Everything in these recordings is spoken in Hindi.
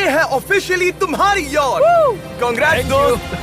ये है ऑफिशियली तुम्हारी यॉट। कांग्रेट्स दोस्त।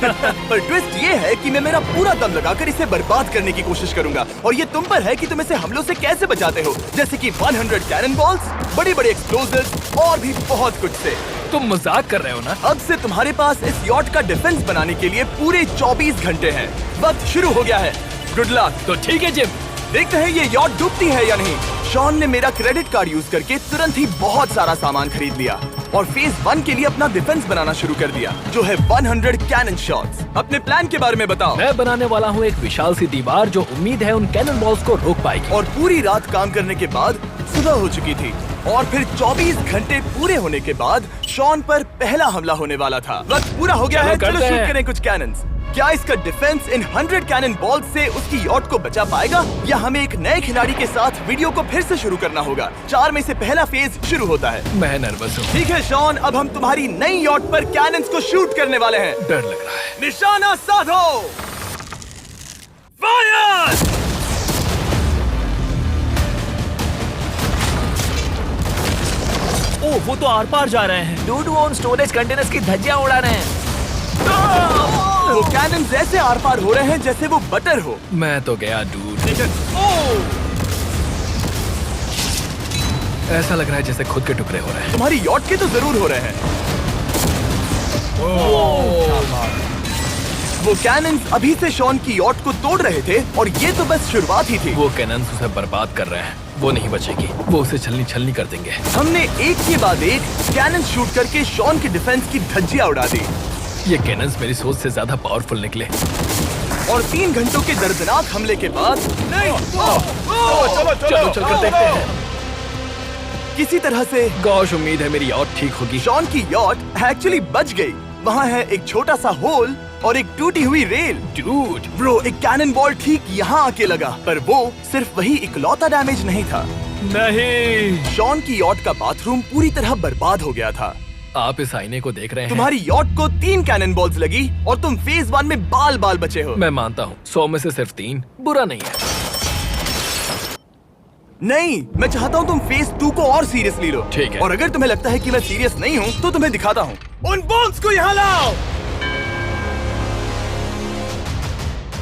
पर ट्विस्ट ये है कि मैं मेरा पूरा दम लगाकर इसे बर्बाद करने की कोशिश करूंगा और ये तुम पर है कि तुम इसे हमलों से कैसे बचाते हो, जैसे कि 100 कैनन बॉल्स, बड़े बड़े एक्सप्लोजिव्स और भी बहुत कुछ से। तुम मजाक कर रहे हो ना? अब से तुम्हारे पास इस यॉट का डिफेंस बनाने के लिए पूरे 24 घंटे हैं। वक्त शुरू हो गया है। Good luck. तो ठीक है जिम, देखते हैं ये यॉट डूबती है या नहीं। शॉन ने मेरा क्रेडिट कार्ड यूज करके तुरंत ही बहुत सारा सामान खरीद लिया और फेज 1 के लिए अपना डिफेंस बनाना शुरू कर दिया, जो है 100 कैनन शॉट्स। अपने प्लान के बारे में बताओ। मैं बनाने वाला हूँ एक विशाल सी दीवार जो उम्मीद है उन कैनन बॉल्स को रोक पाएगी। और पूरी रात काम करने के बाद सुबह हो चुकी थी और फिर 24 घंटे पूरे होने के बाद शॉन पर पहला हमला होने वाला था। वक्त पूरा हो गया है, चलो शूट करें कुछ कैनन्स। क्या इसका डिफेंस इन 100 कैनन बॉल्स से उसकी यॉट को बचा पाएगा या हमें एक नए खिलाड़ी के साथ वीडियो को फिर से शुरू करना होगा? 4 में से पहला फेज शुरू होता है। मैं नर्वस हूँ। ठीक है शॉन, अब हम तुम्हारी नई यॉट पर कैनन्स को शूट करने वाले हैं। डर लग रहा है। निशाना साधो। फायर! ओह, वो तो आर पार जा रहे हैं। डूड वो उन स्टोरेज कंटेनर्स की धज्जियां उड़ा रहे हैं। वो कैनन्स ऐसे आर पार हो रहे हैं जैसे वो बटर हो। मैं तो गया डूड। ऐसा लग रहा है जैसे खुद के टुकड़े हो रहे हैं। तुम्हारी यॉट के तो जरूर हो रहे हैं। वो कैनन्स अभी से शॉन की यॉट को तोड़ रहे थे और ये तो बस शुरुआत ही थी। वो कैनन्स उसे बर्बाद कर रहे हैं। वो नहीं बचेगी, वो उसे छलनी छलनी कर देंगे। हमने एक के बाद एक कैनन शूट करके शॉन के डिफेंस की धज्जियां उड़ा दी। ये कैनन्स मेरी सोच से ज्यादा पावरफुल निकले। और 3 घंटों के दर्दनाक हमले के बाद चलो चलकर देखते हैं। किसी तरह से गॉश, उम्मीद है मेरी यॉट ठीक होगी। शॉन की यॉट एक्चुअली बच गई। वहाँ है एक छोटा सा होल और एक टूटी हुई रेल। डूड ब्रो, एक कैनन बॉल ठीक यहाँ आके लगा, पर वो सिर्फ वही इकलौता डैमेज नहीं था। नहीं, शॉन की यॉट का बाथरूम पूरी तरह बर्बाद हो गया था। आप इस आईने को देख रहे हैं? तुम्हारी यॉट को 3 कैनन बॉल्स लगी और तुम फेज 1 में बाल बाल बचे हो। मैं मानता हूँ 100 में से सिर्फ 3 बुरा नहीं है। नहीं, मैं चाहता हूँ तुम फेज 2 को और सीरियसली लो। ठीक है। और अगर तुम्हें लगता है कि मैं सीरियस नहीं हूँ तो तुम्हें दिखाता हूँ। उन बॉम्ब्स को यहाँ लाओ।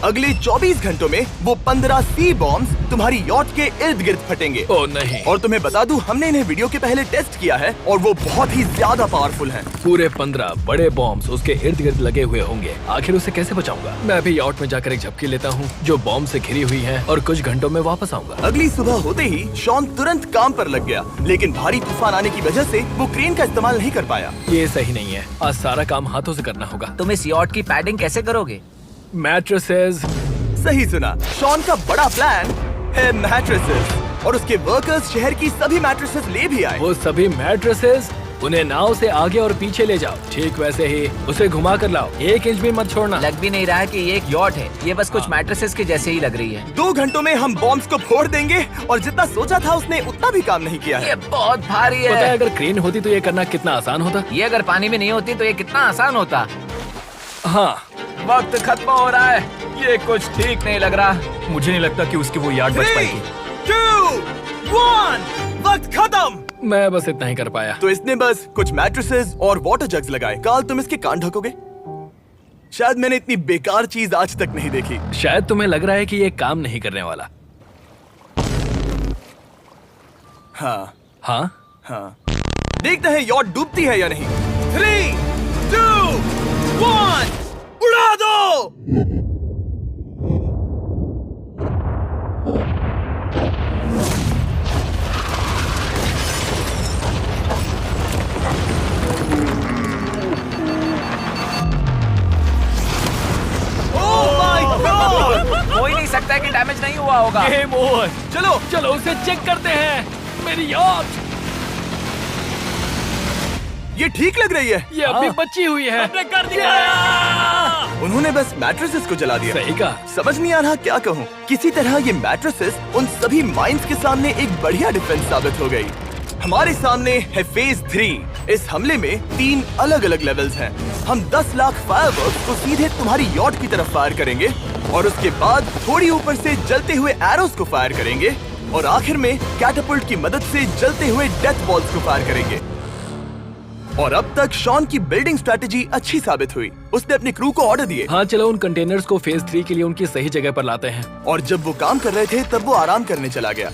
अगले 24 घंटों में वो 15 सी बॉम्ब्स तुम्हारी यॉट के इर्द गिर्द फटेंगे। ओह नहीं। और तुम्हें बता दूं, हमने इन्हें वीडियो के पहले टेस्ट किया है और वो बहुत ही ज्यादा पावरफुल हैं। पूरे 15 बड़े बॉम्ब्स उसके इर्द गिर्द लगे हुए होंगे। आखिर उसे कैसे बचाऊंगा? मैं अभी यॉट में जाकर एक झपकी लेता हूँ जो बॉम्ब से घिरी हुई है और कुछ घंटों में वापस आऊंगा। अगली सुबह होते ही शॉन तुरंत काम पर लग गया, लेकिन भारी तूफान आने की वजह से वो क्रेन का इस्तेमाल नहीं कर पाया। ये सही नहीं है। आज सारा काम हाथों से करना होगा। तुम इस यॉट की पैडिंग कैसे करोगे? मैट्रेसेस। सही सुना, शॉन का बड़ा प्लान है मैट्रेसेस और उसके वर्कर्स शहर की सभी मैट्रेसेस ले भी आए। वो सभी मैट्रेसेस उन्हें नाव से आगे और पीछे ले जाओ। ठीक वैसे ही उसे घुमा कर लाओ, 1 इंच भी मत छोड़ना। लग भी नहीं रहा है कि ये एक यॉट है, ये बस कुछ मैट्रेसेस के जैसे ही लग रही है। 2 घंटों में हम बॉम्ब्स को फोड़ देंगे और जितना सोचा था उसने उतना भी काम नहीं किया ये है। बहुत भारी पता है है। अगर क्रेन होती तो ये करना कितना आसान होता। ये अगर पानी में नहीं होती तो ये कितना आसान होता। हाँ, वक्त खत्म हो रहा है, ये कुछ ठीक नहीं लग रहा। मुझे नहीं लगता कि उसकी वो याद बच 3, पाएगी। 2, 1, वक्त खत्म। मैं बस इतना ही कर पाया। तो इसने बस कुछ मैट्रेसेस और वाटर जग्स लगाए। काल, तुम इसके कान ढकोगे? शायद मैंने इतनी बेकार चीज आज तक नहीं देखी। शायद तुम्हें लग रहा है कि ये काम नहीं करने वाला। हाँ हाँ, हाँ, देखते हैं यॉट डूबती है या नहीं। 3, 2, 1, उड़ा दो। हो ही नहीं सकता है कि डैमेज नहीं हुआ होगा। Game over. चलो चलो उसे चेक करते हैं। मेरी यॉट, ये ठीक लग रही है। ये अभी बची हुई है। कर दिया। उन्होंने बस मैट्रेसेस को जला दिया। सही कहा। समझ नहीं आ रहा क्या कहूँ। किसी तरह ये मैट्रेसेस उन सभी माइंस के सामने एक बढ़िया डिफेंस साबित हो गई। हमारे सामने है फेज 3। इस हमले में 3 अलग अलग लेवल्स हैं। हम 10 लाख फायरवर्क्स को सीधे तुम्हारी यॉट की तरफ फायर करेंगे और उसके बाद थोड़ी ऊपर से जलते हुए एरोस को फायर करेंगे और आखिर में कैटापल्ट की मदद से जलते हुए डेथ बॉल्स को फायर करेंगे। और अब तक शॉन की बिल्डिंग स्ट्रेटेजी अच्छी साबित हुई। उसने अपनी क्रू को ऑर्डर दिए हाँ चलो उन कंटेनर्स को फेज 3 के लिए उनकी सही जगह पर लाते हैं। और जब वो काम कर रहे थे तब वो आराम करने चला गया।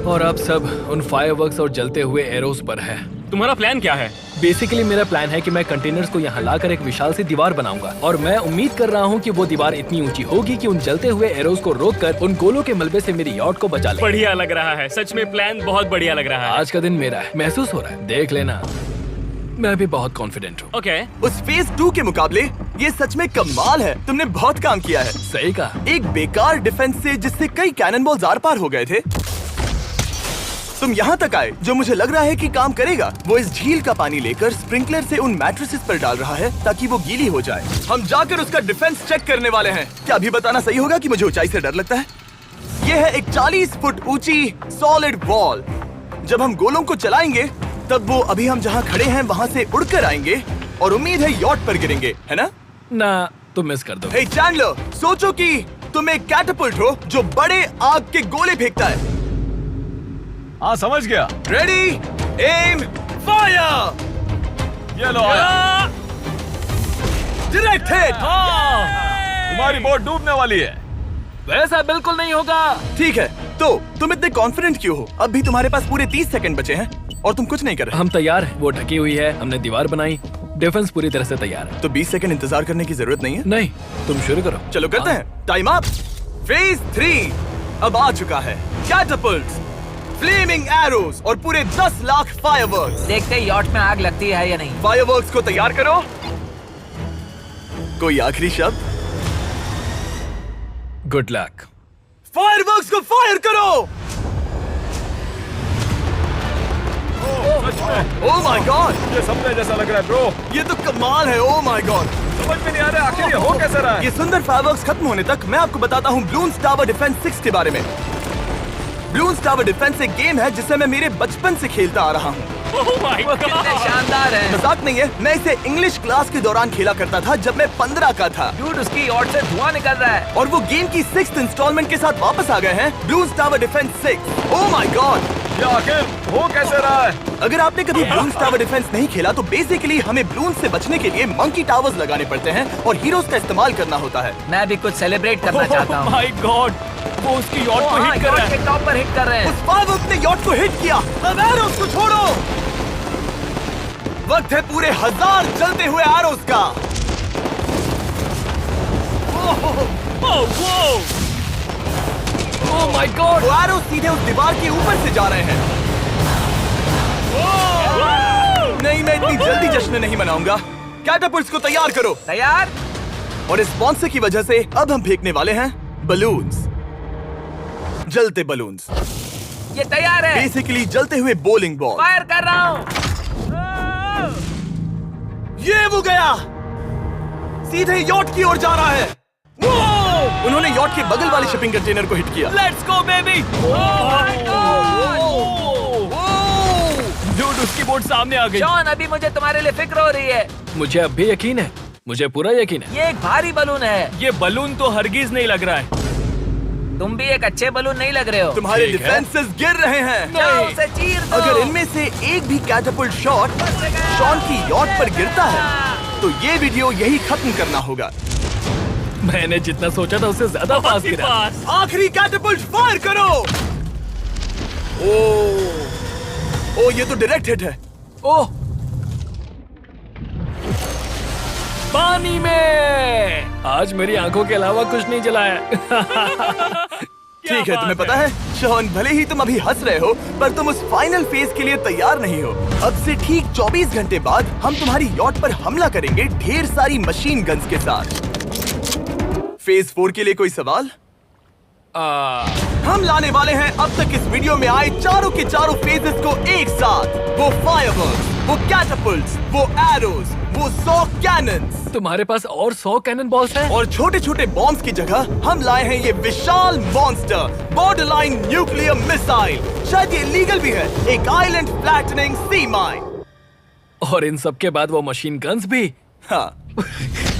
और अब सब उन फायरवर्क्स और जलते हुए एरोस पर है। तुम्हारा प्लान क्या है? बेसिकली मेरा प्लान है कि मैं कंटेनर्स को यहाँ लाकर एक विशाल सी दीवार बनाऊंगा और मैं उम्मीद कर रहा हूँ कि वो दीवार इतनी ऊंची होगी कि उन जलते हुए एरोस को रोककर उन गोलों के मलबे से मेरी यॉट को बचा ले। बढ़िया लग रहा है, सच में प्लान बहुत बढ़िया लग रहा है। आज का दिन मेरा है, महसूस हो रहा है, देख लेना। मैं भी बहुत कॉन्फिडेंट हूँ। ओके। उस फेज 2 के मुकाबले ये सच में कमाल है। तुमने बहुत काम किया है। सही कहा। एक बेकार डिफेंस से जिससे कई कैनन बॉल्स आर पार हो गए थे, तुम यहाँ तक आए जो मुझे लग रहा है कि काम करेगा। वो इस झील का पानी लेकर स्प्रिंकलर से उन मैट्रेसेस पर डाल रहा है ताकि वो गीली हो जाए। हम जाकर उसका डिफेंस चेक करने वाले हैं। क्या अभी बताना सही होगा कि मुझे ऊंचाई से डर लगता है? ये है एक 40 फुट ऊंची सॉलिड वॉल। जब हम गोलों को चलाएंगे तब वो अभी हम जहाँ खड़े हैं वहाँ से उड़कर आएंगे और उम्मीद है यॉट पर गिरेंगे, है ना? ना तुम मिस कर दो। हे चैंडलर, सोचो कि तुम एक कैटapult हो जो बड़े आग के गोले फेंकता है। हाँ समझ गया। Ready, aim, fire. ये लो आया। Direct hit. तुम्हारी बोट डूबने वाली है। वैसा बिल्कुल नहीं होगा। ठीक है, तो तुम इतने कॉन्फिडेंट क्यों हो? अब भी तुम्हारे पास पूरे 30 सेकंड बचे हैं और तुम कुछ नहीं कर रहे। हम तैयार हैं, वो ढकी हुई है, हमने दीवार बनाई, डिफेंस पूरी तरह से तैयार है। तो 20 सेकंड इंतजार करने की जरूरत नहीं है। नहीं, तुम शुरू करो। चलो करते हैं। Time up. फेज 3 अब आ चुका है। कैटapults, फ्लेमिंग एरोस और पूरे 10 लाख फायरवर्क्स। देखते ही यॉट में आग लगती है या नहीं। फायरवर्क्स को तैयार करो। कोई आखिरी शब्द? Good luck. फायरवर्क्स को फायर करो। ओह माय गॉड, ये सपने जैसा लग रहा है ब्रो। ये तो कमाल है। ओह माय गॉड, समझ में नहीं आ रहा आखिर ये हो कैसे रहा है। ये सुंदर फायरवर्क्स खत्म होने तक मैं आपको बताता हूँ ब्लून्स टावर डिफेंस 6 के बारे में। ब्लून्स टावर डिफेंस एक गेम है जिसे मैं मेरे बचपन से खेलता आ रहा हूँ। ओह माय वो कितने गॉड। शानदार है। मजाक नहीं है, मैं इसे इंग्लिश क्लास के दौरान खेला करता था जब मैं 15 का था। डूड उसकी यॉट से धुआं निकल रहा है। और वो गेम की 6th इंस्टॉलमेंट के साथ वापस आ गए हैं, balloons tower defence 6। Oh my God, ये आखिर हो कैसे रहा है। अगर आपने कभी ब्लून्स टावर डिफेंस नहीं खेला तो बेसिकली हमें ब्लून्स से बचने के लिए मंकी टावर्स लगाने पड़ते हैं और हीरोज का इस्तेमाल करना होता है। मैं भी कुछ सेलिब्रेट करना चाहता हूँ। माय गॉड, वो उसकी यॉट को हिट कर रहा है। के टॉप पर हिट कर रहे हैं। उस फायरवर्क ने यॉट को हिट किया। अब एरोस को छोड़ो। वक्त है पूरे 1000 जलते हुए एरोस का। Oh my God. वो एरोस सीधे उस दीवार के ऊपर से जा रहे हैं। नहीं, मैं इतनी जल्दी जश्न नहीं मनाऊंगा। कैटapults को तैयार करो। तैयार। और इस स्पॉन्सर की वजह से अब हम फेंकने वाले हैं बलून्स, जलते बलून्स। ये तैयार है। बेसिकली जलते हुए बोलिंग बॉल। फायर कर रहा हूँ। ये वो गया, सीधे यॉट की ओर जा रहा है। वो! उन्होंने यॉट के बगल वाले शिपिंग कंटेनर को हिट किया। Let's go baby. डूड उसकी बोट सामने आ गई। जॉन अभी मुझे तुम्हारे लिए फिक्र हो रही है। मुझे अब भी यकीन है, मुझे पूरा यकीन है। ये एक भारी बलून है। ये बलून तो हरगिज नहीं लग रहा है। तुम भी एक अच्छे बलून नहीं लग रहे हो। तुम्हारे ठीक है। डिफेंसेस गिर रहे हैं। जाओ उसे चीर दो। अगर इनमें से एक भी कैटapult शॉट शॉन की यॉट पर गिरता है तो ये वीडियो यही खत्म करना होगा। मैंने जितना सोचा था उससे ज्यादा फास्ट गिरा। पास। आखिरी कैटapult फायर करो। ओ, ये तो डायरेक्ट हिट है। ओह, पानी में। आज मेरी आंखों के अलावा कुछ नहीं जला है। ठीक है, तुम्हें पता है शॉन, भले ही तुम अभी हंस रहे हो पर तुम उस फाइनल फेज के लिए तैयार नहीं हो। अब से ठीक 24 घंटे बाद हम तुम्हारी यॉट पर हमला करेंगे ढेर सारी मशीन गन्स के साथ। फेज 4 के लिए कोई सवाल? हम लाने वाले हैं अब तक इस वीडियो में आए चारों के चारों फेजेस को एक साथ। वो फायरवर्क्स, वो कैटapults, वो एरोस, वो 100 कैनन्स। तुम्हारे पास और 100 कैनन बॉल्स हैं? और छोटे छोटे बॉम्ब्स की जगह हम लाए हैं ये विशाल मॉन्स्टर, बॉर्डरलाइन न्यूक्लियर मिसाइल। शायद ये लीगल भी है, एक आइलैंड फ्लैटनिंग सी माइन। और इन सब के बाद वो मशीन गन्स भी। हाँ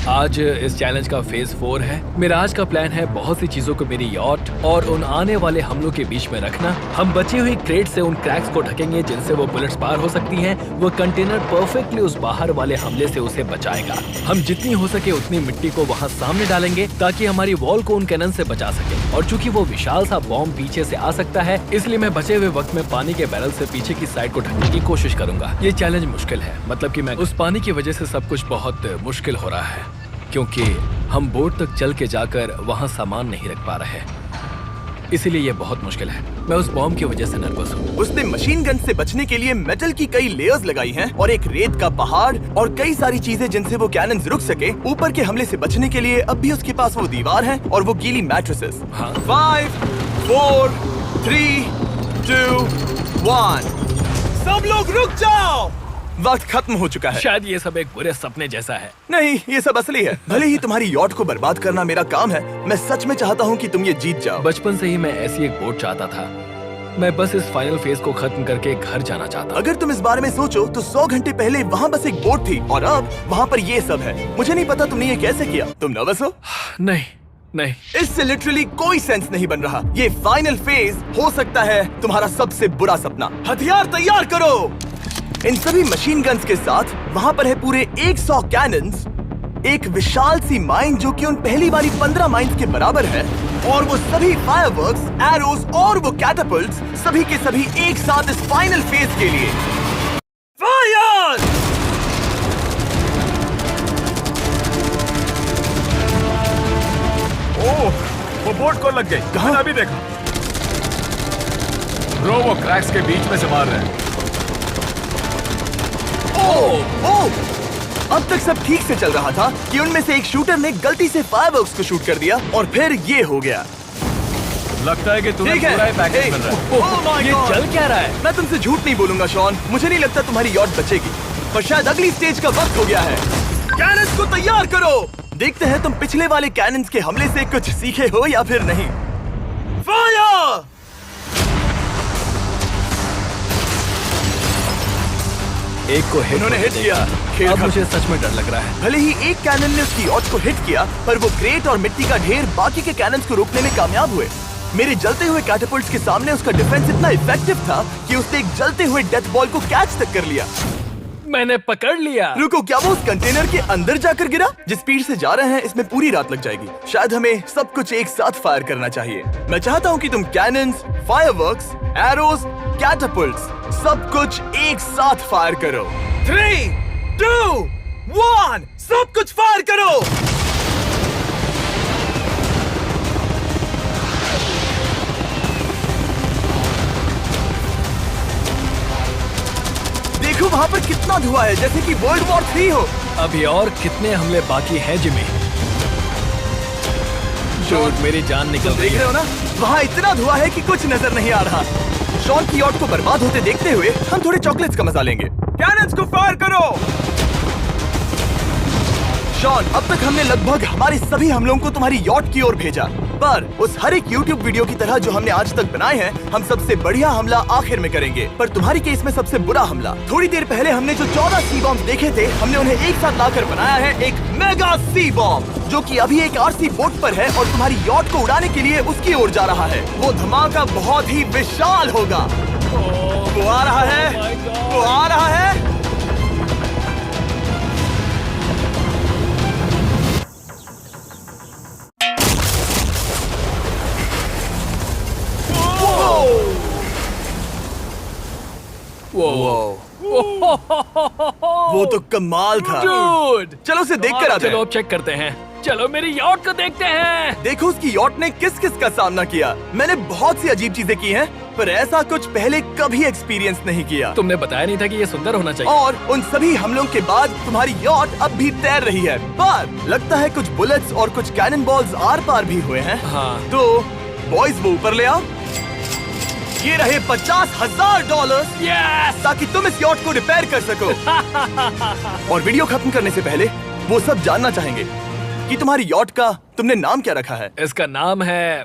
आज इस चैलेंज का फेज 4 है। मेरा आज का प्लान है बहुत सी चीजों को मेरी यॉट और उन आने वाले हमलों के बीच में रखना। हम बची हुई क्रेट से उन क्रैक्स को ढकेंगे जिनसे वो बुलेट्स पार हो सकती हैं। वो कंटेनर परफेक्टली उस बाहर वाले हमले से उसे बचाएगा। हम जितनी हो सके उतनी मिट्टी को वहाँ सामने डालेंगे ताकि हमारी वॉल को उन कैनन से बचा सके। और चूंकि वो विशाल सा बॉम्ब पीछे से आ सकता है, इसलिए मैं बचे हुए वक्त में पानी के बैरल से पीछे की साइड को ढकने की कोशिश करूंगा। ये चैलेंज मुश्किल है, मतलब कि मैं उस पानी की वजह से सब कुछ बहुत मुश्किल हो रहा है, क्योंकि हम बोट तक चल के जाकर वहाँ सामान नहीं रख पा रहे, इसीलिए ये बहुत मुश्किल है। मैं उस बॉम्ब की वजह से नर्वस हूँ। उसने मशीन गन से बचने के लिए मेटल की कई लेयर्स लगाई हैं और एक रेत का पहाड़ और कई सारी चीजें जिनसे वो कैनन रुक सके। ऊपर के हमले से बचने के लिए अब भी उसके पास वो दीवार है और वो गीली मैट्रेसेस। हाँ। 5, 4, 3, 2, 1। सब लोग रुक जाओ, वक्त खत्म हो चुका है। शायद ये सब एक बुरे सपने जैसा है। नहीं, ये सब असली है। भले ही तुम्हारी यॉट को बर्बाद करना मेरा काम है, मैं सच में चाहता हूँ कि तुम ये जीत जाओ। बचपन से ही मैं ऐसी एक बोट चाहता था। मैं बस इस फाइनल फेज को खत्म करके घर जाना चाहता। अगर तुम इस बारे में सोचो तो 100 घंटे पहले वहाँ बस एक बोट थी और अब वहाँ पर ये सब है। मुझे नहीं पता तुमने ये कैसे किया। तुम नर्वस हो? नहीं। इससे लिटरली कोई सेंस नहीं बन रहा। ये फाइनल फेज हो सकता है तुम्हारा सबसे बुरा सपना। हथियार तैयार करो। इन सभी मशीन गन्स के साथ वहाँ पर है पूरे 100 कैनन्स, एक विशाल सी माइन जो कि उन पहली वाली 15 माइंस के बराबर है, और वो सभी फायरवर्क्स, एरोस और वो कैटापल्ट्स सभी के सभी एक साथ इस फाइनल फेज के लिए। फायर! ओह, वो बोट को लग गई। कहाँ? अभी देखा। ब्रो, वो क्रैक्स के बीच में से मार रहे हैं। अब तक सब ठीक से चल रहा था कि उनमें से एक शूटर ने गलती से फायरवर्क्स को शूट कर दिया और फिर ये हो गया। लगता है कि तुम्हें ठीक है। पूरा ही पैकेज मिल रहा है। Oh my ये God! चल क्या रहा है? मैं तुमसे झूठ नहीं बोलूंगा शॉन, मुझे नहीं लगता तुम्हारी यॉट बचेगी, पर शायद अगली स्टेज का वक्त हो गया है। कैनन्स को तैयार करो। देखते हैं तुम पिछले वाले कैनन्स के हमले से कुछ सीखे हो या फिर नहीं। फायर! एक को हिट उन्होंने हिट किया। खेल अब खत्म। मुझे सच में डर लग रहा है। भले ही एक कैनन ने उसकी यॉट को हिट किया, पर वो क्रेट और मिट्टी का ढेर बाकी के कैनन्स को रोकने में कामयाब हुए। मेरे जलते हुए कैटापल्ट्स के सामने उसका डिफेंस इतना इफेक्टिव था कि उसने एक जलते हुए डेथ बॉल को कैच तक कर लिया। मैंने पकड़ लिया। रुको, क्या वो उस कंटेनर के अंदर जाकर गिरा? जिस स्पीड से जा रहे हैं इसमें पूरी रात लग जाएगी। शायद हमें सब कुछ एक साथ फायर करना चाहिए। मैं चाहता हूँ कि तुम कैनन्स, फायरवर्क्स, एरोस, कैटापल्ट्स सब कुछ एक साथ फायर करो। 3, 2, 1, सब कुछ फायर करो। देखो वहाँ पर कितना धुआं है, जैसे कि वर्ल्ड वॉर 3 हो। अभी और कितने हमले बाकी हैं जिमी? शॉट, मेरी जान निकल रही देख रहे है। हो ना, वहाँ इतना धुआं है कि कुछ नजर नहीं आ रहा। शॉन की यॉट को बर्बाद होते देखते हुए हम थोड़े चॉकलेट्स का मजा लेंगे। कैनन्स को फायर करो। शॉन, अब तक हमने लगभग हमारे सभी हमलों को तुम्हारी यॉट की ओर भेजा, पर उस हर एक YouTube वीडियो की तरह जो हमने आज तक बनाए हैं, हम सबसे बढ़िया हमला आखिर में करेंगे। पर तुम्हारी केस में सबसे बुरा हमला। थोड़ी देर पहले हमने जो 14 सी बॉम्ब देखे थे, हमने उन्हें एक साथ लाकर बनाया है एक मेगा सी बॉम्ब, जो कि अभी एक आरसी बोट पर है और तुम्हारी यॉट को उड़ाने के लिए उसकी ओर जा रहा है। वो धमाका बहुत ही विशाल होगा। वो आ रहा है, वो आ रहा है। वो तो कमाल था। Dude! चलो उसे देख कर आते चलो हैं। अब चेक करते हैं। चलो मेरी यॉट को देखते हैं। देखो उसकी यॉट ने किस किस का सामना किया। मैंने बहुत सी अजीब चीजें की हैं, पर ऐसा कुछ पहले कभी एक्सपीरियंस नहीं किया। तुमने बताया नहीं था कि ये सुंदर होना चाहिए। और उन सभी हमलों के बाद तुम्हारी यॉट अब भी तैर रही है, पर लगता है कुछ बुलेट्स और कुछ कैनन बॉल्स आर पार भी हुए हैं। हाँ। तो बॉयज वो ऊपर ले आओ। ये रहे $50,000 यस! ताकि तुम इस यॉट को रिपेयर कर सको। और वीडियो खत्म करने से पहले वो सब जानना चाहेंगे कि तुम्हारी यॉट का तुमने नाम क्या रखा है। इसका नाम है